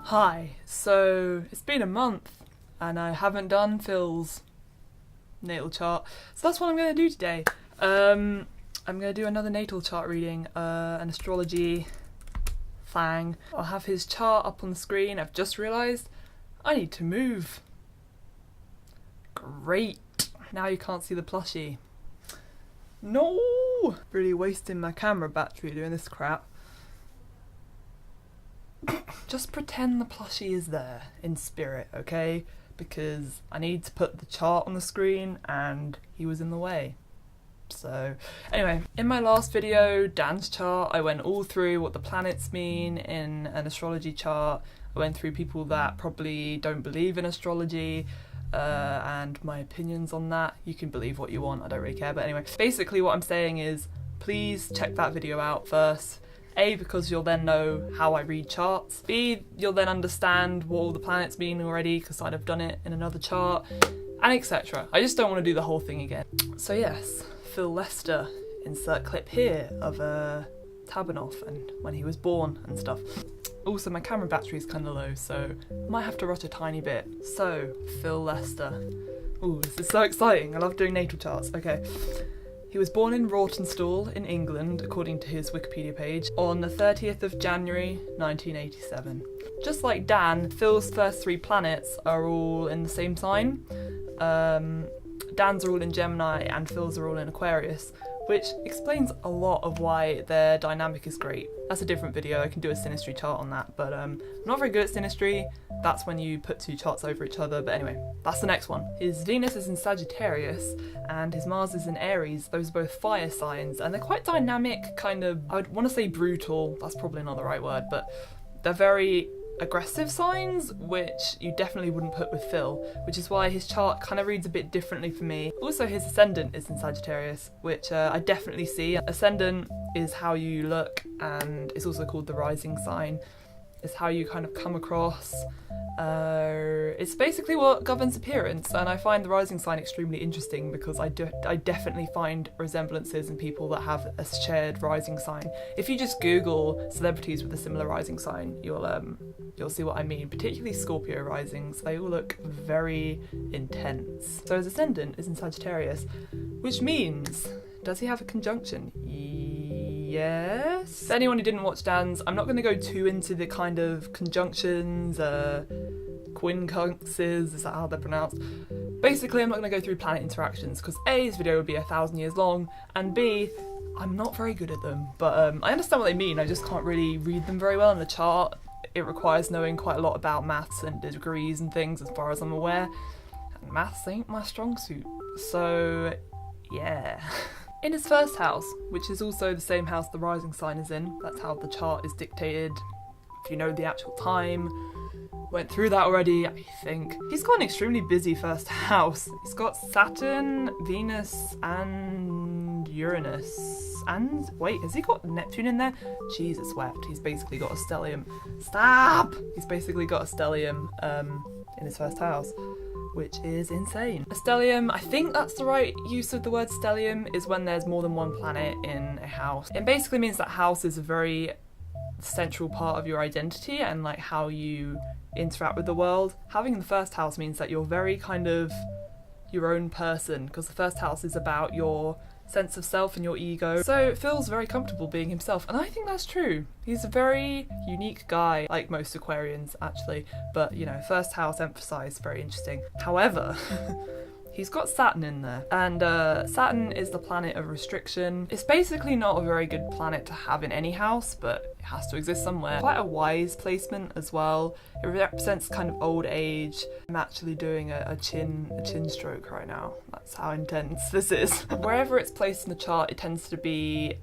Hi, so it's been a month and I haven't done Phil's natal chart, so that's what I'm going to do today. I'm going to do another natal chart reading, an astrology thing. I'll have his chart up on the screen. I've just realised I need to move. Great, now you can't see the plushie. No! Really wasting my camera battery doing this crap. Just pretend the plushie is there in spirit, okay? Because I need to put the chart on the screen and he was in the way. So anyway, in my last video, Dan's chart, I went all through what the planets mean in an astrology chart. I went through people that probably don't believe in astrology and my opinions on that. You can believe what you want, I don't really care. But anyway, basically what I'm saying is please check that video out first. A, because you'll then know how I read charts. B, you'll then understand what all the planets mean already because I'd have done it in another chart, and etc. I just don't want to do the whole thing again. So yes, Phil Lester, insert clip here of Tabanoff and when he was born and stuff. Also, my camera battery is kind of low, so I might have to rush a tiny bit. So, Phil Lester. Ooh, this is so exciting. I love doing natal charts. Okay. He was born in Rawtenstall in England, according to his Wikipedia page, on the 30th of January 1987. Just like Dan, Phil's first three planets are all in the same sign. Dan's are all in Gemini and Phil's are all in Aquarius, which explains a lot of why their dynamic is great. That's a different video, I can do a synastry chart on that, but I'm not very good at synastry. That's when you put two charts over each other, but anyway, that's the next one. His Venus is in Sagittarius and his Mars is in Aries. Those are both fire signs and they're quite dynamic, kind of, I would want to say brutal, that's probably not the right word, but they're very aggressive signs, which you definitely wouldn't put with Phil, which is why his chart kind of reads a bit differently for me. Also, his Ascendant is in Sagittarius, which I definitely see. Ascendant is how you look, and it's also called the rising sign. It's how you kind of come across. It's basically what governs appearance, and I find the rising sign extremely interesting because I definitely find resemblances in people that have a shared rising sign. If you just Google celebrities with a similar rising sign, you'll see what I mean, particularly Scorpio risings. They all look very intense. So his Ascendant is in Sagittarius, which means, does he have a conjunction? Yes. For anyone who didn't watch Dan's, I'm not going to go too into the kind of conjunctions, quincunxes, is that how they're pronounced? Basically, I'm not going to go through planet interactions because A, this video would be 1,000 years long, and B, I'm not very good at them. But I understand what they mean, I just can't really read them very well in the chart. It requires knowing quite a lot about maths and degrees and things as far as I'm aware, and maths ain't my strong suit. So, yeah. In his first house, which is also the same house the rising sign is in, that's how the chart is dictated, if you know the actual time. Went through that already, I think. He's got an extremely busy first house. He's got Saturn, Venus, and Uranus. And, wait, has he got Neptune in there? Jesus wept, he's basically got a stellium. Stop! He's basically got a stellium in his first house, which is insane. A stellium, I think that's the right use of the word stellium, is when there's more than one planet in a house. It basically means that house is a very central part of your identity and like how you interact with the world. Having the first house means that you're very kind of your own person, because the first house is about your sense of self and your ego. So Phil's very comfortable being himself, and I think that's true. He's a very unique guy, like most Aquarians actually, but you know, first house emphasised, very interesting. However, he's got Saturn in there, and Saturn is the planet of restriction. It's basically not a very good planet to have in any house, but it has to exist somewhere. Quite a wise placement as well. It represents kind of old age. I'm actually doing a chin stroke right now. That's how intense this is. Wherever it's placed in the chart, it tends to be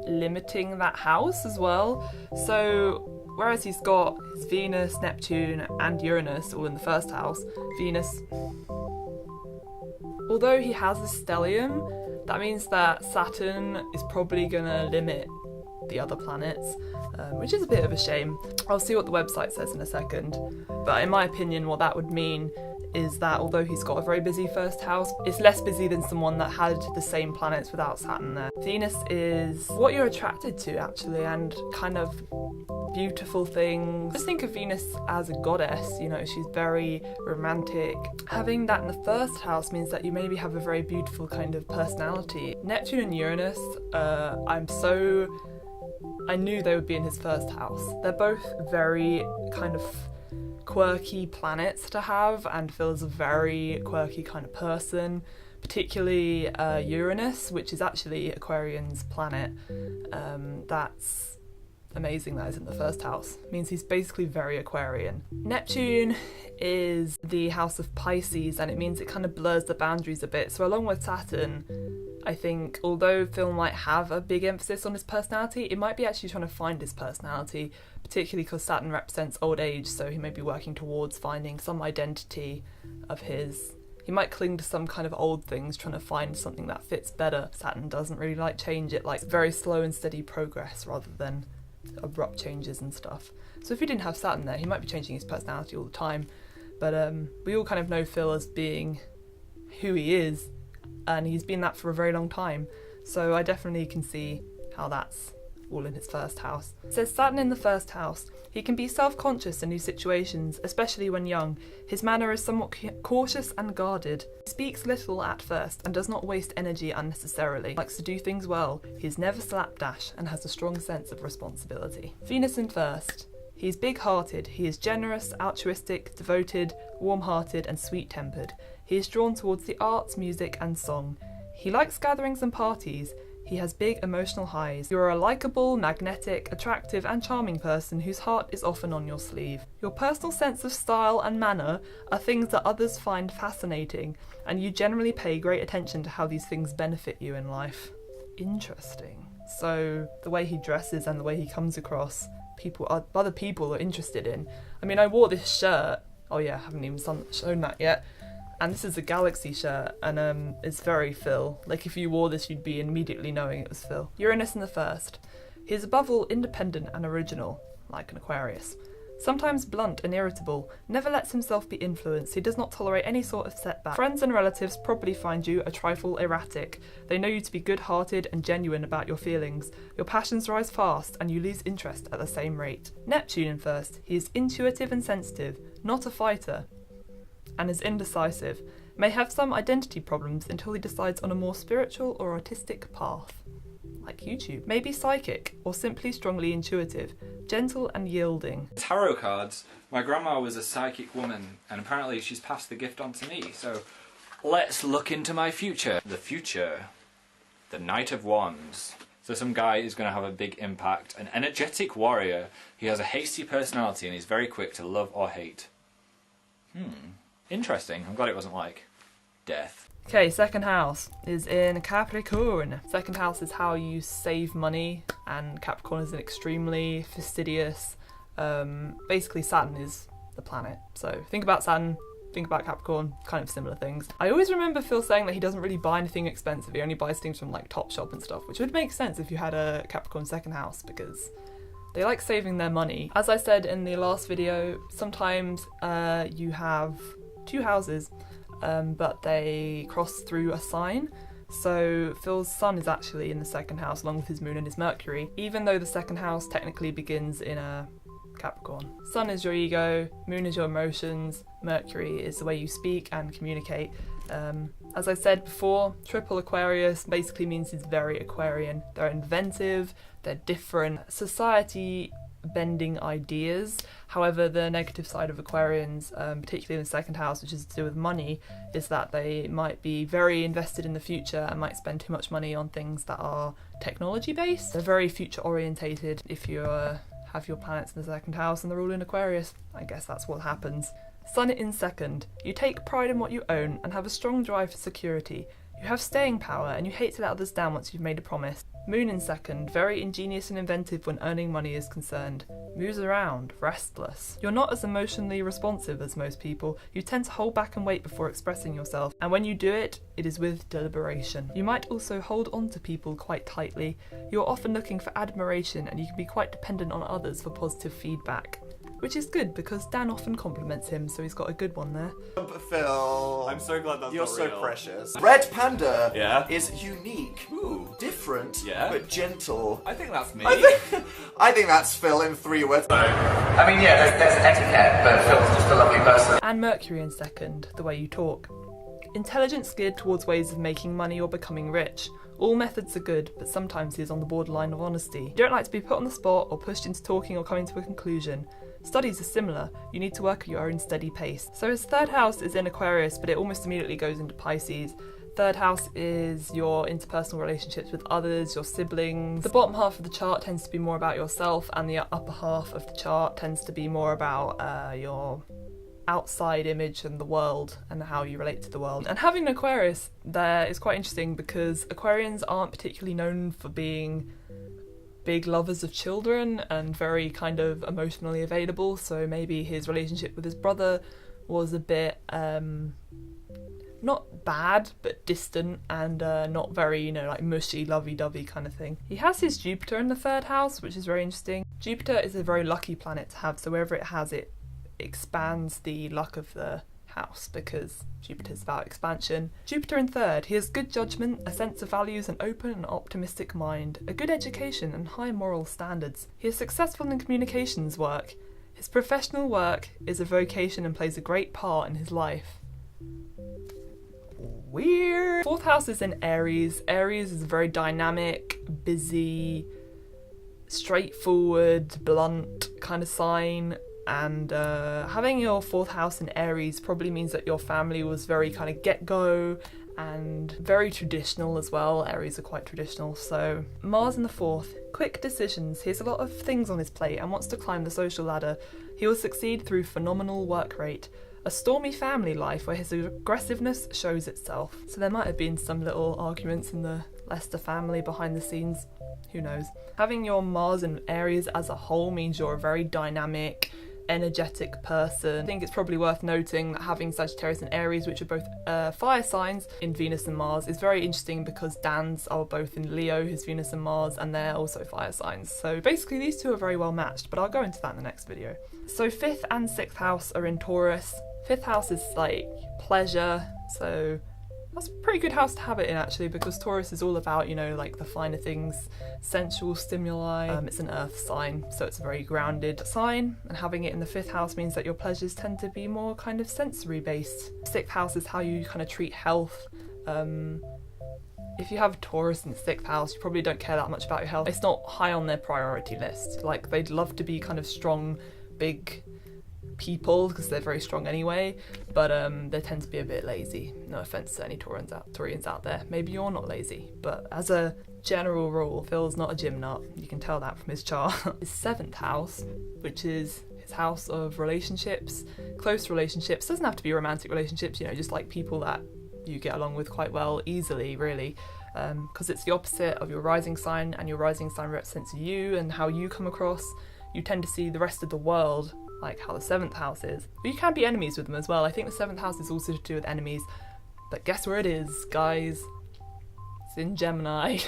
limiting that house as well. So whereas he's got his Venus, Neptune, and Uranus all in the first house, Venus, although he has a stellium, that means that Saturn is probably gonna limit the other planets, which is a bit of a shame. I'll see what the website says in a second, but in my opinion what that would mean is that although he's got a very busy first house, it's less busy than someone that had the same planets without Saturn there. Venus is what you're attracted to, actually, and kind of beautiful things. Just think of Venus as a goddess, you know, she's very romantic. Having that in the first house means that you maybe have a very beautiful kind of personality. Neptune and Uranus, I knew they would be in his first house. They're both very kind of quirky planets to have, and Phil is a very quirky kind of person, particularly Uranus, which is actually Aquarian's planet. That's amazing that is in the first house. It means he's basically very Aquarian. Neptune is the house of Pisces, and it means it kind of blurs the boundaries a bit. So along with Saturn, I think although Phil might have a big emphasis on his personality, it might be actually trying to find his personality, particularly because Saturn represents old age, so he may be working towards finding some identity of his. He might cling to some kind of old things, trying to find something that fits better. Saturn doesn't really like change, it likes very slow and steady progress rather than abrupt changes and stuff. So if he didn't have Saturn there, he might be changing his personality all the time. But we all kind of know Phil as being who he is, and he's been that for a very long time. So I definitely can see how that's all in his first house. It says Saturn in the first house. He can be self-conscious in new situations, especially when young. His manner is somewhat cautious and guarded. He speaks little at first and does not waste energy unnecessarily. He likes to do things well. He is never slapdash and has a strong sense of responsibility. Venus in first. He is big-hearted. He is generous, altruistic, devoted, warm-hearted and sweet-tempered. He is drawn towards the arts, music and song. He likes gatherings and parties. He has big emotional highs. You're a likeable, magnetic, attractive and charming person whose heart is often on your sleeve. Your personal sense of style and manner are things that others find fascinating, and you generally pay great attention to how these things benefit you in life. Interesting. So the way he dresses and the way he comes across, other people are interested in. I mean, I wore this shirt. Oh yeah, I haven't even shown that yet. And this is a Galaxy shirt, and it's very Phil. Like, if you wore this, you'd be immediately knowing it was Phil. Uranus in the first. He is above all independent and original, like an Aquarius. Sometimes blunt and irritable, never lets himself be influenced. He does not tolerate any sort of setback. Friends and relatives probably find you a trifle erratic. They know you to be good-hearted and genuine about your feelings. Your passions rise fast, and you lose interest at the same rate. Neptune in first. He is intuitive and sensitive, not a fighter, and is indecisive, may have some identity problems until he decides on a more spiritual or artistic path, like YouTube. May be psychic or simply strongly intuitive, gentle and yielding. Tarot cards. My grandma was a psychic woman, and apparently she's passed the gift on to me, so let's look into my future. The future. The Knight of Wands. So some guy is going to have a big impact, an energetic warrior. He has a hasty personality and he's very quick to love or hate. Interesting. I'm glad it wasn't like death. Okay, second house is in Capricorn. Second house is how you save money, and Capricorn is an extremely fastidious. Basically, Saturn is the planet. So think about Saturn, think about Capricorn, kind of similar things. I always remember Phil saying that he doesn't really buy anything expensive. He only buys things from like Topshop and stuff, which would make sense if you had a Capricorn second house, because they like saving their money. As I said in the last video, sometimes you have two houses, but they cross through a sign. So Phil's sun is actually in the second house along with his moon and his Mercury, even though the second house technically begins in a Capricorn. Sun is your ego, moon is your emotions, Mercury is the way you speak and communicate. As I said before, triple Aquarius basically means he's very Aquarian. They're inventive, they're different, society bending ideas. However, the negative side of Aquarians, particularly in the second house, which is to do with money, is that they might be very invested in the future and might spend too much money on things that are technology based. They're very future orientated. If you have your planets in the second house and they're all in Aquarius, I guess that's what happens. Sun in second. You take pride in what you own and have a strong drive for security. You have staying power and you hate to let others down once you've made a promise. Moon in second, very ingenious and inventive when earning money is concerned. Moves around, restless. You're not as emotionally responsive as most people. You tend to hold back and wait before expressing yourself, and when you do it, it is with deliberation. You might also hold on to people quite tightly. You're often looking for admiration and you can be quite dependent on others for positive feedback. which is good because Dan often compliments him, so he's got a good one there. Phil, I'm so glad that's you're not so real. precious. Red Panda Yeah? is unique, different, Yeah? but gentle. I think that's me. I think that's Phil in 3 words. I mean, yeah, there's etiquette, but Phil's just a lovely person. And Mercury in second, the way you talk. Intelligence geared towards ways of making money or becoming rich. All methods are good, but sometimes he is on the borderline of honesty. You don't like to be put on the spot or pushed into talking or coming to a conclusion. Studies are similar. You need to work at your own steady pace. So his third house is in Aquarius, but it almost immediately goes into Pisces. Third house is your interpersonal relationships with others, your siblings. The bottom half of the chart tends to be more about yourself, and the upper half of the chart tends to be more about your outside image and the world and how you relate to the world. And having an Aquarius there is quite interesting because Aquarians aren't particularly known for being big lovers of children and very kind of emotionally available, so maybe his relationship with his brother was a bit not bad but distant and not very, you know, like mushy lovey-dovey kind of thing. He has his Jupiter in the third house, which is very interesting. Jupiter is a very lucky planet to have, so wherever it has it expands the luck of the house because Jupiter's about expansion. Jupiter in third, he has good judgment, a sense of values, an open and optimistic mind, a good education and high moral standards. He is successful in communications work. His professional work is a vocation and plays a great part in his life. Weird. Fourth house is in Aries. Aries is a very dynamic, busy, straightforward, blunt kind of sign. And having your fourth house in Aries probably means that your family was very kind of get-go and very traditional as well. Aries are quite traditional. So Mars in the fourth, quick decisions. He has a lot of things on his plate and wants to climb the social ladder. He will succeed through phenomenal work rate. A stormy family life where his aggressiveness shows itself. So there might have been some little arguments in the Lester family behind the scenes. Who knows? Having your Mars in Aries as a whole means you're a very dynamic, energetic person. I think it's probably worth noting that having Sagittarius and Aries, which are both fire signs in Venus and Mars, is very interesting because Dan's are both in Leo, his Venus and Mars, and they're also fire signs. So basically these two are very well matched, but I'll go into that in the next video. So 5th and 6th house are in Taurus. 5th house is like pleasure, so that's a pretty good house to have it in actually, because Taurus is all about, you know, like the finer things, sensual stimuli. It's an earth sign, so it's a very grounded sign, and having it in the 5th house means that your pleasures tend to be more kind of sensory based. 6th house is how you kind of treat health. If you have Taurus in the 6th house, you probably don't care that much about your health. It's not high on their priority list. Like, they'd love to be kind of strong, big people because they're very strong anyway, but they tend to be a bit lazy. No offense to any Taurians out there. Maybe you're not lazy, but as a general rule, Phil's not a gym nut. You can tell that from his chart. His 7th house, which is his house of relationships, close relationships. Doesn't have to be romantic relationships, you know, just like people that you get along with quite well easily, really, because it's the opposite of your rising sign, and your rising sign represents you and how you come across. You tend to see the rest of the world like how the 7th house is. But you can be enemies with them as well. I think the 7th house is also to do with enemies. But guess where it is, guys? It's in Gemini.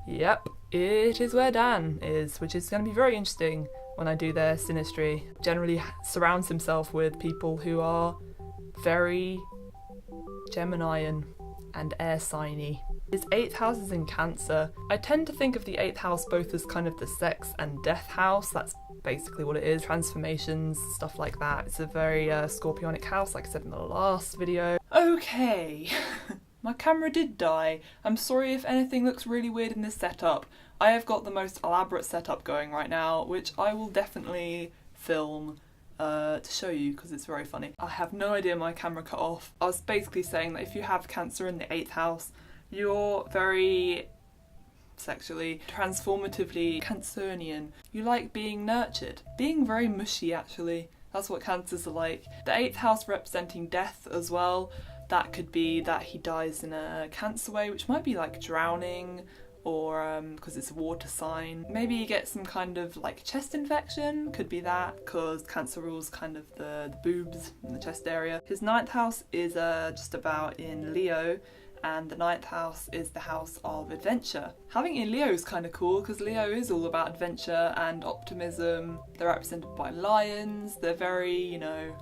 Yep, it is where Dan is, which is going to be very interesting when I do their synastry. Generally surrounds himself with people who are very Geminian and air signy. His 8th house is in Cancer. I tend to think of the 8th house both as kind of the sex and death house. That's basically what it is. Transformations, stuff like that. It's a very scorpionic house, like I said in the last video. Okay, my camera did die. I'm sorry if anything looks really weird in this setup. I have got the most elaborate setup going right now, which I will definitely film to show you because it's very funny. I have no idea my camera cut off. I was basically saying that if you have Cancer in the 8th house, you're very sexually, transformatively Cancerian. You like being nurtured, being very mushy actually. That's what Cancers are like. The 8th house representing death as well. That could be that he dies in a Cancer way, which might be like drowning, or because it's a water sign. Maybe you get some kind of like chest infection, could be that, because Cancer rules kind of the boobs and the chest area. His 9th house is just about in Leo, and the 9th house is the house of adventure. Having it in Leo is kind of cool because Leo is all about adventure and optimism. They're represented by lions. They're very, you know,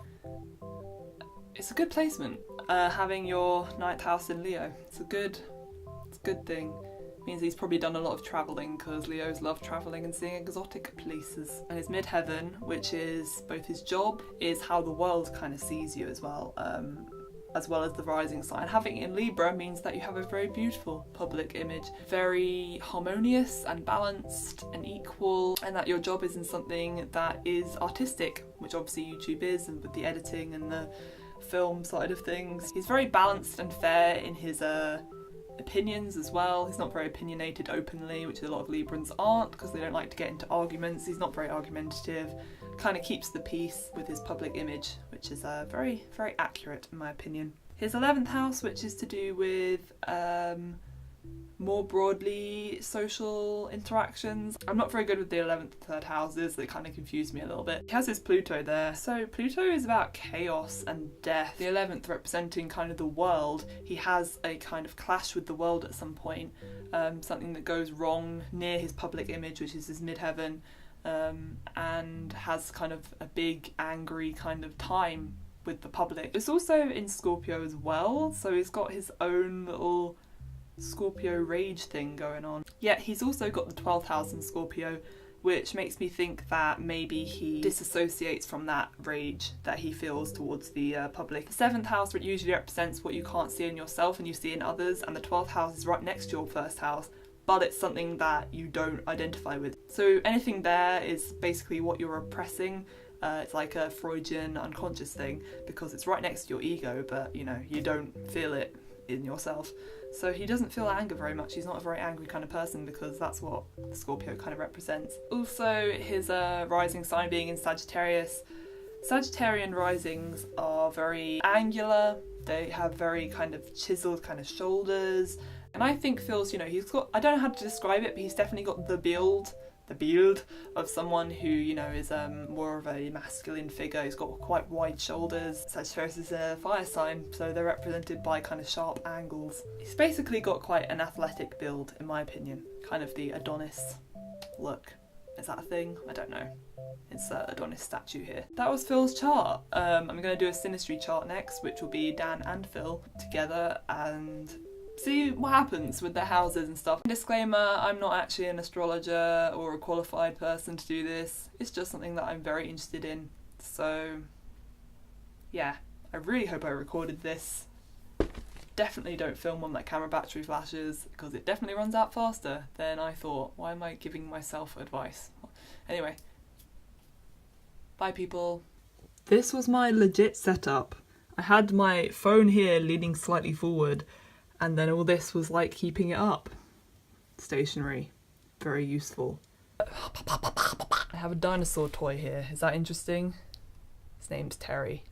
it's a good placement. Having your 9th house in Leo, it's a good thing. Means he's probably done a lot of travelling because Leos love travelling and seeing exotic places. And his midheaven, which is both his job, is how the world kind of sees you as well as the rising sign. Having it in Libra means that you have a very beautiful public image, very harmonious and balanced and equal, and that your job is in something that is artistic, which obviously YouTube is, and with the editing and the film side of things. He's very balanced and fair in his opinions as well. He's not very opinionated openly, which a lot of Librans aren't because they don't like to get into arguments. He's not very argumentative, kind of keeps the peace with his public image, which is very, very accurate in my opinion. His 11th house, which is to do with more broadly social interactions. I'm not very good with the 11th and 3rd houses, they kind of confuse me a little bit. He has his Pluto there. So Pluto is about chaos and death. The 11th representing kind of the world. He has a kind of clash with the world at some point, something that goes wrong near his public image, which is his midheaven, and has kind of a big angry kind of time with the public. It's also in Scorpio as well, so he's got his own little Scorpio rage thing going on. Yet he's also got the 12th house in Scorpio, which makes me think that maybe he disassociates from that rage that he feels towards the public. The 7th house usually represents what you can't see in yourself and you see in others, and the 12th house is right next to your 1st house, but it's something that you don't identify with. So anything there is basically what you're repressing. It's like a Freudian unconscious thing because it's right next to your ego, but you know, you don't feel it in yourself. So he doesn't feel anger very much. He's not a very angry kind of person because that's what the Scorpio kind of represents. Also, his rising sign being in Sagittarius. Sagittarian risings are very angular. They have very kind of chiseled kind of shoulders. And I think Phil's, you know, he's got, I don't know how to describe it, but he's definitely got the build of someone who, you know, is more of a masculine figure. He's got quite wide shoulders. Sagittarius is a fire sign, so they're represented by kind of sharp angles. He's basically got quite an athletic build, in my opinion. Kind of the Adonis look. Is that a thing? I don't know. It's an Adonis statue here. That was Phil's chart. I'm going to do a synastry chart next, which will be Dan and Phil together, and see what happens with their houses and stuff. Disclaimer, I'm not actually an astrologer or a qualified person to do this. It's just something that I'm very interested in. So yeah, I really hope I recorded this. Definitely don't film on that camera battery flashes because it definitely runs out faster than I thought. Why am I giving myself advice? Anyway, bye people. This was my legit setup. I had my phone here leaning slightly forward, and then all this was like keeping it up. Stationary. Very useful. I have a dinosaur toy here. Is that interesting? His name's Terry.